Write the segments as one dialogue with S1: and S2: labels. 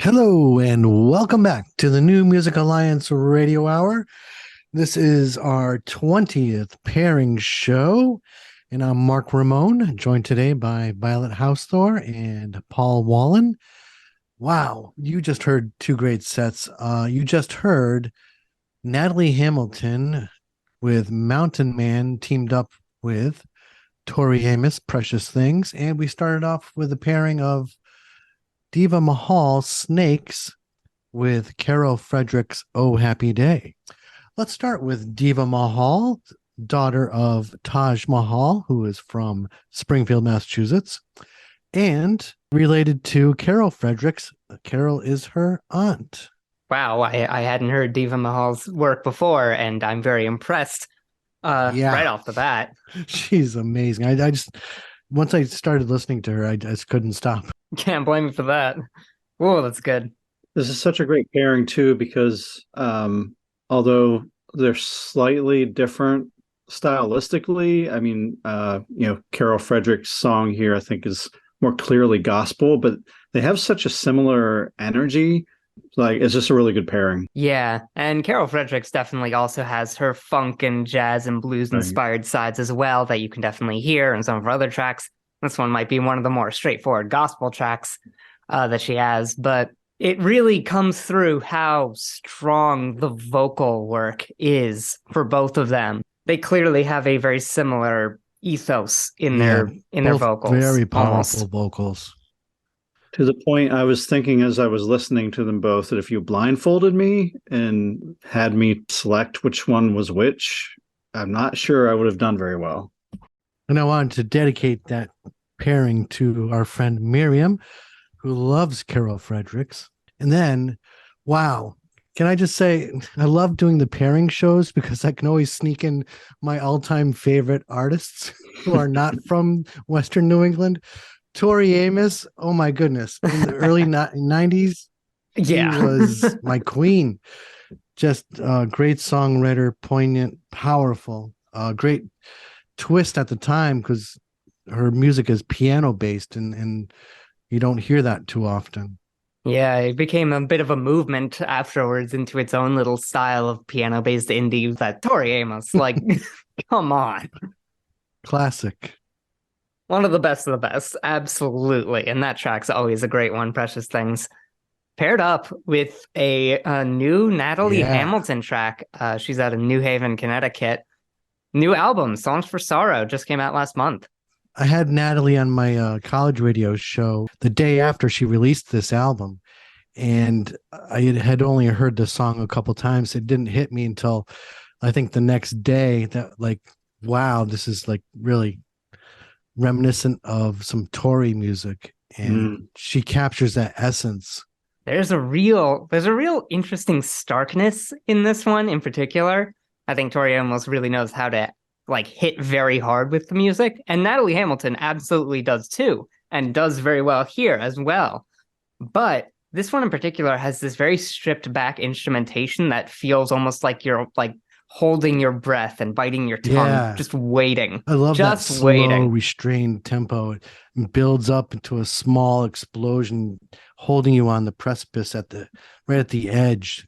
S1: Hello and welcome back to the New Music Alliance Radio Hour. This is our 20th Pairings show, and I'm Mark Ramone, joined today by Violet Hausthor and Paul Wallen. Wow, you just heard two great sets. You just heard Natalie Hamilton with Mountain Man teamed up with Tori Amos, Precious Things, and we started off with a pairing of Diva Mahal, Snakes, with Carol Fredericks' Oh Happy Day. Let's start with Diva Mahal, daughter of Taj Mahal, who is from Springfield, Massachusetts, and related to Carol Fredericks. Carol is her aunt.
S2: Wow, I hadn't heard Diva Mahal's work before, and I'm very impressed right off the bat.
S1: She's amazing. I just, once I started listening to her, I just couldn't stop.
S2: Can't blame me for that. Whoa, that's good.
S3: This is such a great pairing, too, because although they're slightly different stylistically, I mean, Carol Fredericks' song here, I think, is more clearly gospel, but they have such a similar energy. Like, it's just a really good pairing.
S2: Yeah, and Carol Fredericks definitely also has her funk and jazz and blues inspired sides as well that you can definitely hear in some of her other tracks. This one might be one of the more straightforward gospel tracks that she has, but it really comes through how strong the vocal work is for both of them. They clearly have a very similar ethos in their vocals.
S1: Very powerful vocals.
S3: To the point I was thinking as I was listening to them both that if you blindfolded me and had me select which one was which, I'm not sure I would have done very well.
S1: And I wanted to dedicate that pairing to our friend Miriam, who loves Carol Fredericks. And then, wow, can I just say, I love doing the pairing shows because I can always sneak in my all-time favorite artists who are not from Western New England. Tori Amos, oh my goodness, in the early 90s, she was my queen. Just a great songwriter, poignant, powerful, great twist at the time because her music is piano based and you don't hear that too often.
S2: Yeah, it became a bit of a movement afterwards into its own little style of piano based indie that Tori Amos, like, come on.
S1: Classic.
S2: One of the best, absolutely. And that track's always a great one, Precious Things. Paired up with a new Natalie Hamilton track. She's out of New Haven, Connecticut. New album, Songs for Sorrow, just came out last month.
S1: I had Natalie on my college radio show the day after she released this album. And I had only heard the song a couple times. It didn't hit me until I think the next day that, like, wow, this is like really reminiscent of some Tori music, and she captures that essence.
S2: There's a real interesting starkness in this one in particular. I think Tori Amos really knows how to like hit very hard with the music, and Natalie Hamilton absolutely does too, and does very well here as well. But this one in particular has this very stripped back instrumentation that feels almost like you're like holding your breath and biting your tongue, just waiting.
S1: I love
S2: just
S1: that slow,
S2: waiting.
S1: Restrained tempo. It builds up into a small explosion, holding you on the precipice right at the edge.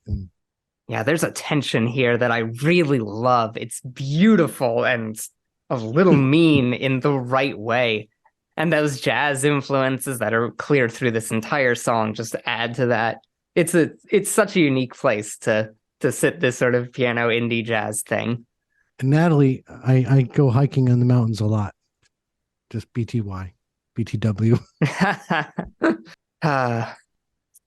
S2: Yeah, there's a tension here that I really love. It's beautiful and a little mean in the right way. And those jazz influences that are clear through this entire song just add to that. It's such a unique place to sit this sort of piano indie jazz thing.
S1: And Natalie, I go hiking in the mountains a lot. Just BTW.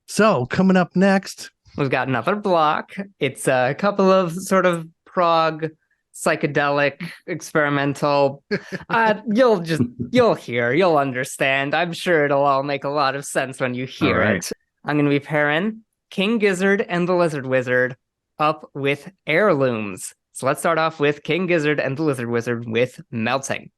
S1: So coming up next,
S2: we've got another block. It's a couple of sort of prog, psychedelic, experimental. You'll understand. I'm sure it'll all make a lot of sense when you hear it. I'm going to be pairing King Gizzard and the Lizard Wizard up with Heirlooms. So let's start off with King Gizzard and the Lizard Wizard with Melting.